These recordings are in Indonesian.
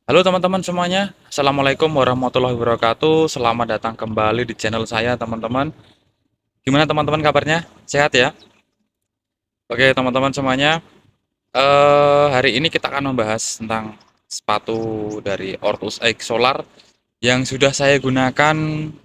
Halo teman-teman semuanya, Assalamualaikum warahmatullahi wabarakatuh. Selamat datang kembali di channel saya teman-teman. Gimana teman-teman kabarnya? Sehat ya? Oke teman-teman semuanya, hari ini kita akan membahas tentang sepatu dari Ortus X Solar yang sudah saya gunakan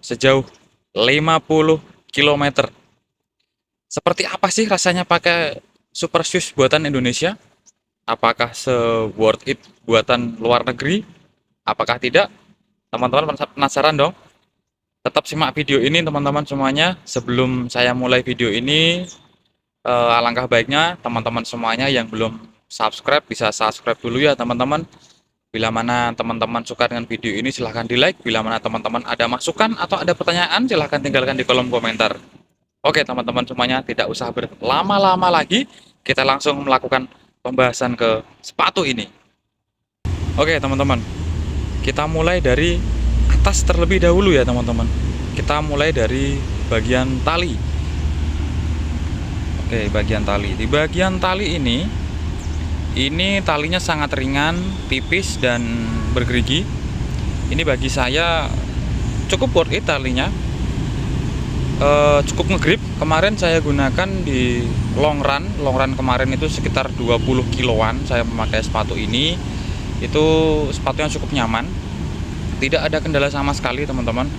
sejauh 50 kilometer. Seperti apa sih rasanya pakai Super Shoes buatan Indonesia? Apakah se-worth it buatan luar negeri? Apakah tidak? Teman-teman penasaran dong? Tetap simak video ini teman-teman semuanya. Sebelum saya mulai video ini, alangkah baiknya teman-teman semuanya yang belum subscribe bisa subscribe dulu ya teman-teman. Bila mana teman-teman suka dengan video ini silahkan di like. Bila mana teman-teman ada masukan atau ada pertanyaan silahkan tinggalkan di kolom komentar. Oke teman-teman semuanya, tidak usah berlama-lama lagi. Kita langsung melakukan pembahasan ke sepatu ini. Oke teman-teman, kita mulai dari atas terlebih dahulu ya teman-teman. Kita mulai dari bagian tali. Oke, bagian tali. Di bagian tali ini talinya sangat ringan, tipis dan bergerigi. Ini bagi saya cukup worth it talinya. Cukup ngegrip. Kemarin saya gunakan di long run kemarin itu sekitar 20 kiloan saya memakai sepatu ini. Itu sepatu yang cukup nyaman, tidak ada kendala sama sekali teman-teman.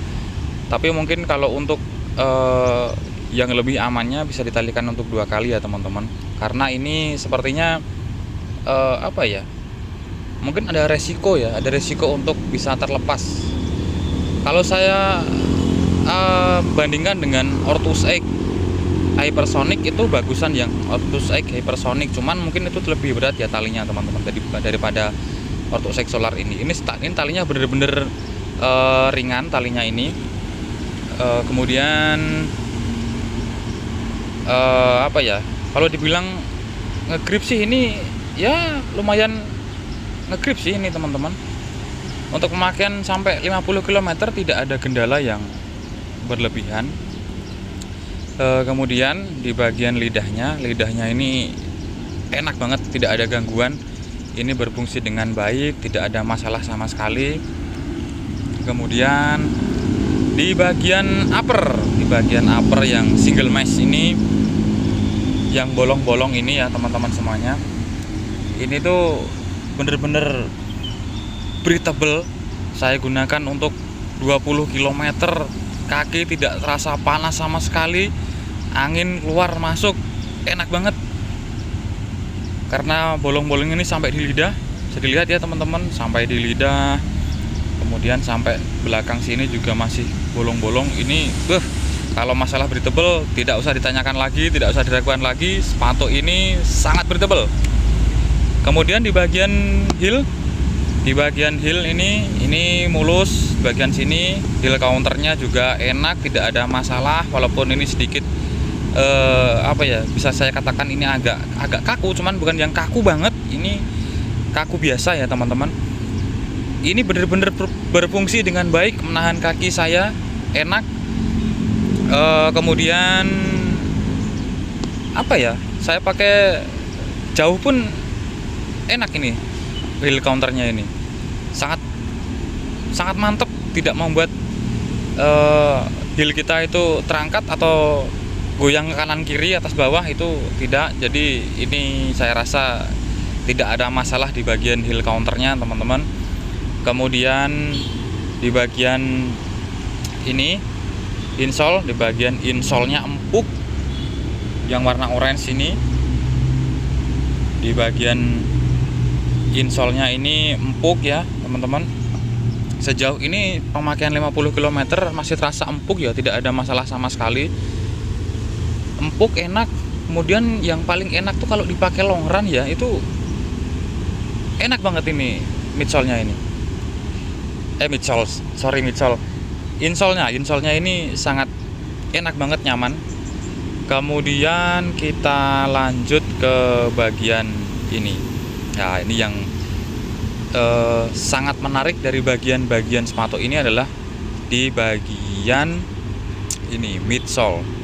Tapi mungkin kalau untuk yang lebih amannya bisa ditalikan untuk 2 kali ya teman-teman, karena ini sepertinya apa ya, mungkin ada resiko ya, ada resiko untuk bisa terlepas. Kalau saya bandingkan dengan Ortus X Hypersonic, itu bagusan yang Ortus X Hypersonic, cuman mungkin itu lebih berat ya talinya teman-teman daripada Ortus X Solar ini talinya bener-bener ringan talinya ini. Kemudian apa ya, kalau dibilang ngegrip sih ini ya lumayan ngegrip sih ini teman-teman. Untuk pemakaian sampai 50 kilometer tidak ada kendala yang berlebihan. Kemudian di bagian lidahnya ini enak banget, tidak ada gangguan. Ini berfungsi dengan baik, tidak ada masalah sama sekali. Kemudian di bagian upper yang single mesh ini, yang bolong-bolong ini ya teman-teman semuanya, ini tuh bener-bener breathable. Saya gunakan untuk 20 kilometer, kaki tidak terasa panas sama sekali, angin keluar masuk enak banget. Karena bolong-bolong ini sampai di lidah, bisa dilihat ya teman-teman, sampai di lidah. Kemudian sampai belakang sini juga masih bolong-bolong. Ini kalau masalah breathable tidak usah ditanyakan lagi, tidak usah diragukan lagi, sepatu ini sangat breathable. Kemudian di bagian heel ini mulus. Bagian sini heel counternya juga enak, tidak ada masalah, walaupun ini sedikit apa ya, bisa saya katakan ini agak kaku, cuman bukan yang kaku banget, ini kaku biasa ya teman-teman. Ini benar-benar berfungsi dengan baik, menahan kaki saya enak. Kemudian apa ya, saya pakai jauh pun enak. Ini heel counternya ini sangat sangat mantap, tidak membuat heel kita itu terangkat atau goyang ke kanan kiri atas bawah, itu tidak. Jadi ini saya rasa tidak ada masalah di bagian heel counternya teman-teman. Kemudian di bagian ini insole, di bagian insole-nya empuk yang warna orange ini. Di bagian insole-nya ini empuk ya teman-teman. Sejauh ini pemakaian 50 km masih terasa empuk ya, tidak ada masalah sama sekali. Empuk, enak. Kemudian yang paling enak tuh kalau dipakai long run ya, itu enak banget ini midsole-nya ini. Midsole. Insole-nya ini sangat enak banget, nyaman. Kemudian kita lanjut ke bagian ini. Nah, ini yang sangat menarik dari bagian-bagian sepatu ini adalah di bagian ini midsole.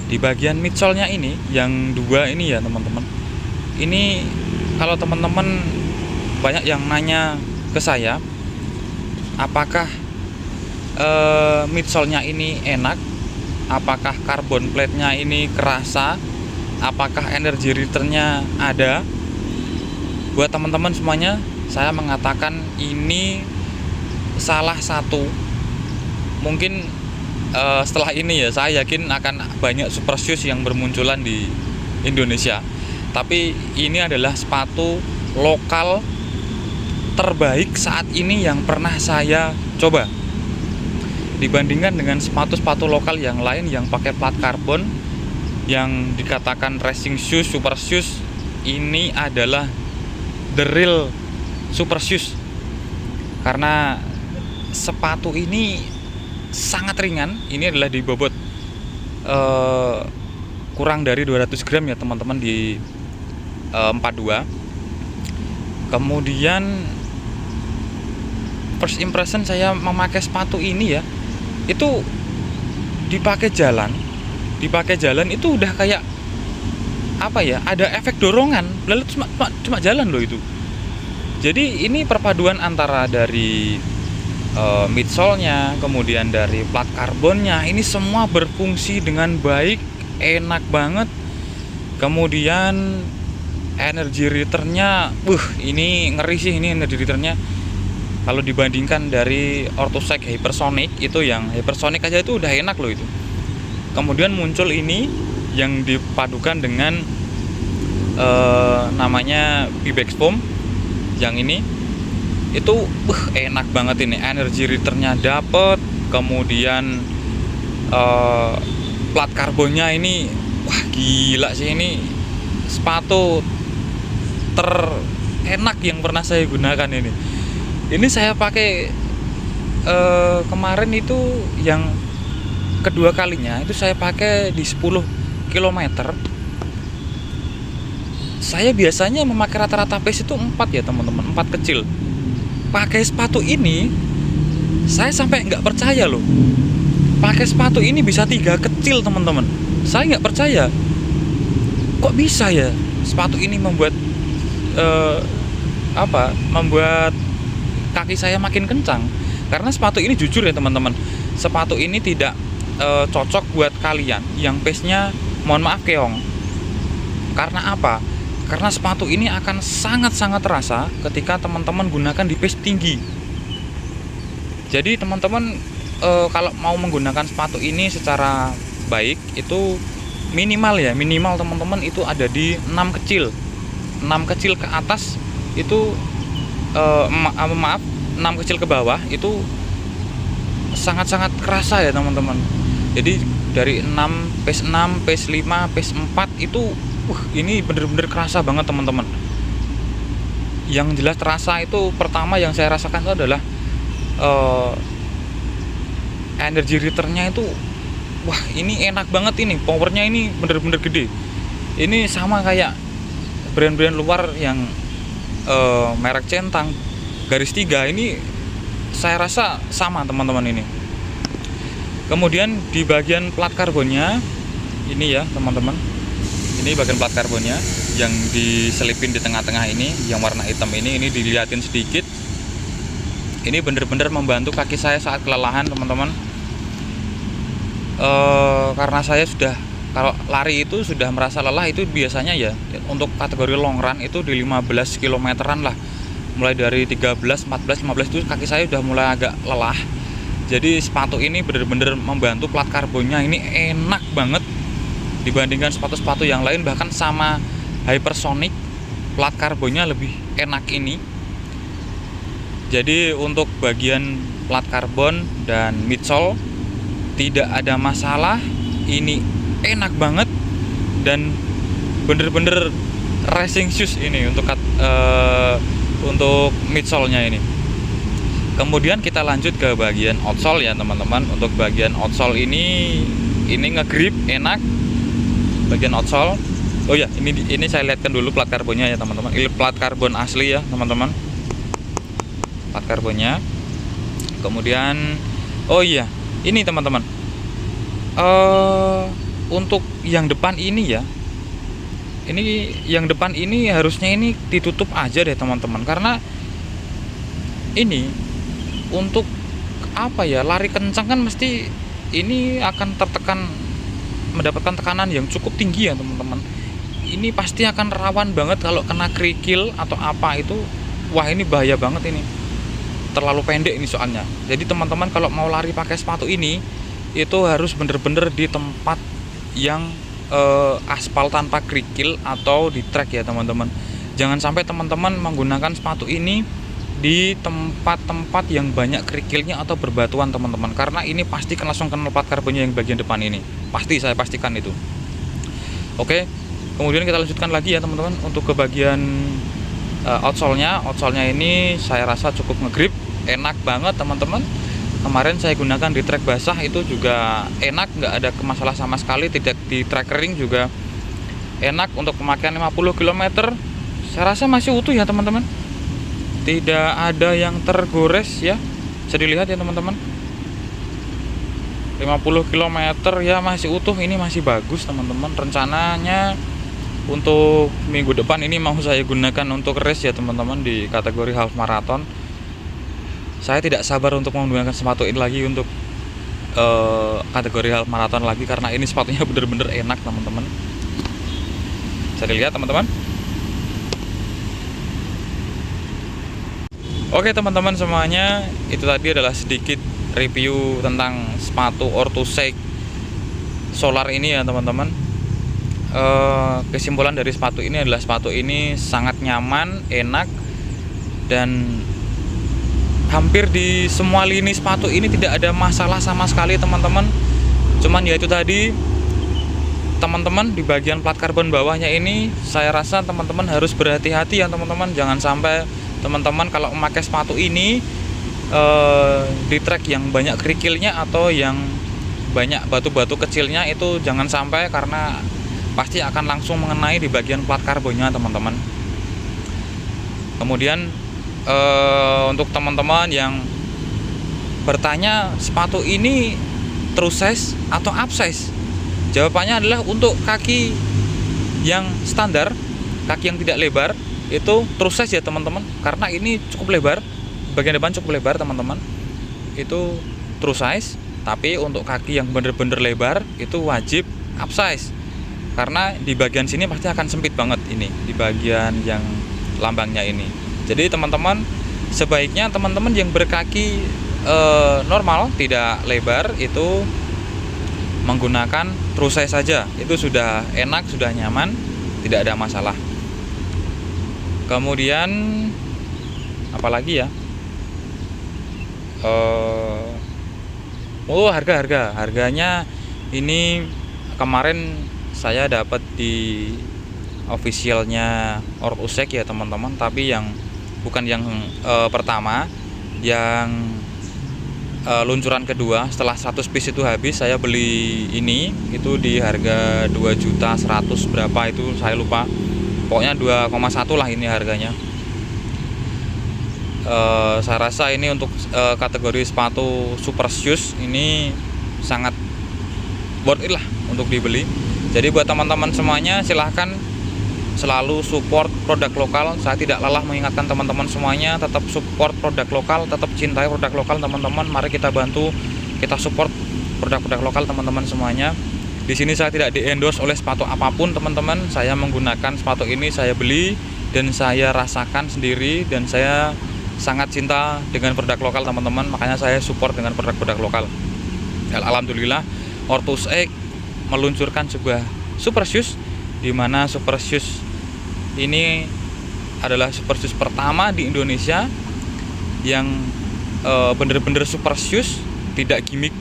Di bagian midsole-nya ini yang dua ini ya teman-teman. Ini kalau teman-teman banyak yang nanya ke saya, apakah midsole-nya ini enak, apakah carbon plate-nya ini kerasa, apakah energy return-nya ada. Buat teman-teman semuanya, saya mengatakan ini salah satu, mungkin setelah ini ya saya yakin akan banyak super shoes yang bermunculan di Indonesia, tapi ini adalah sepatu lokal terbaik saat ini yang pernah saya coba. Dibandingkan dengan sepatu-sepatu lokal yang lain yang pakai plat karbon, yang dikatakan racing shoes, super shoes, ini adalah the real super shoes. Karena sepatu ini sangat ringan. Ini adalah di bobot kurang dari 200 gram ya teman-teman, di 42. Kemudian first impression saya memakai sepatu ini ya, itu dipakai jalan itu udah kayak apa ya, ada efek dorongan, lalu cuma jalan loh itu. Jadi ini perpaduan antara dari midsole-nya, kemudian dari plat karbonnya, ini semua berfungsi dengan baik, enak banget. Kemudian energy return-nya, ini ngeri sih, ini energy return-nya. Kalau dibandingkan dari Orthoshake Hypersonic, itu yang Hypersonic aja itu udah enak loh itu. Kemudian muncul ini yang dipadukan dengan namanya Pebax Foam, yang ini itu enak banget ini, energy return-nya dapet. Kemudian plat karbonnya ini wah gila sih, ini sepatu terenak yang pernah saya gunakan ini. Ini saya pakai kemarin itu yang kedua kalinya, itu saya pakai di 10 km. Saya biasanya memakai rata-rata pace itu 4 ya teman-teman, 4 kecil. Pakai sepatu ini saya sampai nggak percaya loh, pakai sepatu ini bisa 3 kecil teman-teman. Saya nggak percaya, kok bisa ya sepatu ini membuat membuat kaki saya makin kencang. Karena sepatu ini jujur ya teman-teman, sepatu ini tidak cocok buat kalian yang pace-nya mohon maaf keong. Karena apa? Karena sepatu ini akan sangat-sangat terasa ketika teman-teman gunakan di pace tinggi. Jadi teman-teman kalau mau menggunakan sepatu ini secara baik, itu minimal teman-teman itu ada di 6 kecil. 6 kecil ke atas itu 6 kecil ke bawah itu sangat-sangat kerasa ya teman-teman. Jadi dari 6, pace 6, pace 5, pace 4 itu ini bener-bener kerasa banget teman-teman. Yang jelas terasa itu, pertama yang saya rasakan itu adalah energy return-nya itu wah ini enak banget, ini powernya ini bener-bener gede. Ini sama kayak brand-brand luar yang merek centang, garis 3, ini saya rasa sama teman-teman ini. Kemudian di bagian plat karbonnya ini ya teman-teman, ini bagian plat karbonnya yang diselipin di tengah-tengah ini, yang warna hitam ini dilihatin sedikit. Ini bener-bener membantu kaki saya saat kelelahan teman-teman. Karena saya sudah, kalau lari itu sudah merasa lelah, itu biasanya ya untuk kategori long run itu di 15 kilometeran lah, mulai dari 13, 14, 15 itu kaki saya sudah mulai agak lelah. Jadi sepatu ini bener-bener membantu. Plat karbonnya ini enak banget dibandingkan sepatu-sepatu yang lain, bahkan sama Hypersonic plat karbonnya lebih enak ini. Jadi untuk bagian plat karbon dan midsole tidak ada masalah, ini enak banget dan bener-bener racing shoes ini untuk midsole-nya ini. Kemudian kita lanjut ke bagian outsole ya teman-teman. Untuk bagian outsole ini ngegrip enak bagian outsole. Oh ya, ini saya lihatkan dulu plat karbonnya ya teman-teman. Ini plat karbon asli ya teman-teman, plat karbonnya. Kemudian oh iya, ini teman-teman, untuk yang depan ini ya, ini yang depan ini harusnya ini ditutup aja deh teman-teman, karena ini untuk apa ya, lari kencang kan mesti ini akan tertekan, mendapatkan tekanan yang cukup tinggi ya teman-teman. Ini pasti akan rawan banget kalau kena kerikil atau apa itu. Wah, ini bahaya banget ini, terlalu pendek ini soalnya. Jadi teman-teman kalau mau lari pakai sepatu ini itu harus bener-bener di tempat yang aspal tanpa kerikil atau di trek ya teman-teman. Jangan sampai teman-teman menggunakan sepatu ini di tempat-tempat yang banyak kerikilnya atau berbatuan teman-teman, karena ini pasti langsung kena plat karbonnya yang bagian depan ini, pasti, saya pastikan itu. Oke, kemudian kita lanjutkan lagi ya teman-teman untuk ke bagian outsole-nya. Outsole-nya ini saya rasa cukup ngegrip, enak banget teman-teman. Kemarin saya gunakan di trek basah itu juga enak, nggak ada masalah sama sekali. Tidak di trek kering juga enak. Untuk pemakaian 50 km saya rasa masih utuh ya teman-teman, tidak ada yang tergores ya. Bisa dilihat ya teman-teman, 50 km ya masih utuh, ini masih bagus teman-teman. Rencananya untuk minggu depan ini mau saya gunakan untuk race ya teman-teman di kategori half marathon. Saya tidak sabar untuk menggunakan sepatu ini lagi untuk kategori half marathon lagi, karena ini sepatunya bener-bener enak teman-teman. Bisa dilihat teman-teman. Oke teman-teman semuanya, itu tadi adalah sedikit review tentang sepatu Orthoshake Solar ini ya teman-teman. Kesimpulan dari sepatu ini adalah sepatu ini sangat nyaman, enak, dan hampir di semua lini sepatu ini tidak ada masalah sama sekali teman-teman. Cuman ya itu tadi teman-teman, di bagian plat karbon bawahnya ini saya rasa teman-teman harus berhati-hati ya teman-teman. Jangan sampai teman-teman kalau memakai sepatu ini di trek yang banyak kerikilnya atau yang banyak batu-batu kecilnya itu jangan sampai, karena pasti akan langsung mengenai di bagian plat karbonnya teman-teman. Kemudian untuk teman-teman yang bertanya sepatu ini true size atau up size, jawabannya adalah untuk kaki yang standar, kaki yang tidak lebar itu true size ya teman-teman, karena ini cukup lebar, bagian depan cukup lebar teman-teman, itu true size. Tapi untuk kaki yang bener-bener lebar itu wajib up size, karena di bagian sini pasti akan sempit banget ini di bagian yang lambangnya ini. Jadi teman-teman sebaiknya teman-teman yang berkaki normal tidak lebar itu menggunakan true size saja, itu sudah enak, sudah nyaman, tidak ada masalah. Kemudian apalagi ya, harganya ini kemarin saya dapat di officialnya Orthoshake ya teman-teman, tapi yang bukan yang pertama, yang luncuran kedua setelah 100 piece itu habis. Saya beli ini itu di harga 2.100.000 berapa itu saya lupa, pokoknya 2,1 lah ini harganya. Saya rasa ini untuk kategori sepatu super shoes ini sangat worth it lah untuk dibeli. Jadi buat teman-teman semuanya silahkan selalu support produk lokal. Saya tidak lelah mengingatkan teman-teman semuanya, tetap support produk lokal, tetap cintai produk lokal teman-teman. Mari kita bantu, kita support produk-produk lokal teman-teman semuanya. Di sini saya tidak di-endorse oleh sepatu apapun teman-teman. Saya menggunakan sepatu ini, saya beli dan saya rasakan sendiri, dan saya sangat cinta dengan produk lokal teman-teman. Makanya saya support dengan produk-produk lokal. Dan alhamdulillah Orthoshake meluncurkan sebuah super shoes, di mana super shoes ini adalah super shoes pertama di Indonesia yang bener-bener super shoes, tidak gimmick,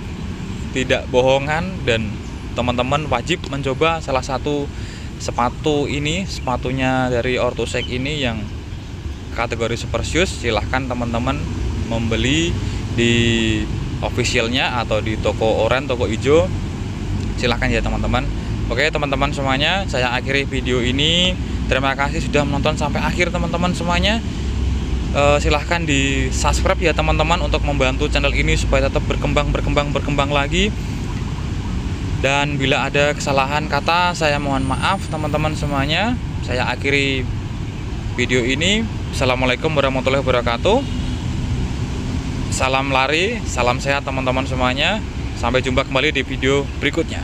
tidak bohongan, dan teman-teman wajib mencoba salah satu sepatu ini, sepatunya dari Orthoshake ini yang kategori super shoes. Silahkan teman-teman membeli di officialnya atau di toko oranye, toko hijau, silahkan ya teman-teman. Oke teman-teman semuanya, saya akhiri video ini. Terima kasih sudah menonton sampai akhir teman-teman semuanya. Silahkan di subscribe ya teman-teman untuk membantu channel ini supaya tetap berkembang lagi. Dan bila ada kesalahan kata, saya mohon maaf teman-teman semuanya. Saya akhiri video ini. Assalamualaikum warahmatullahi wabarakatuh. salam lari, salam sehat teman-teman semuanya. Sampai jumpa kembali di video berikutnya.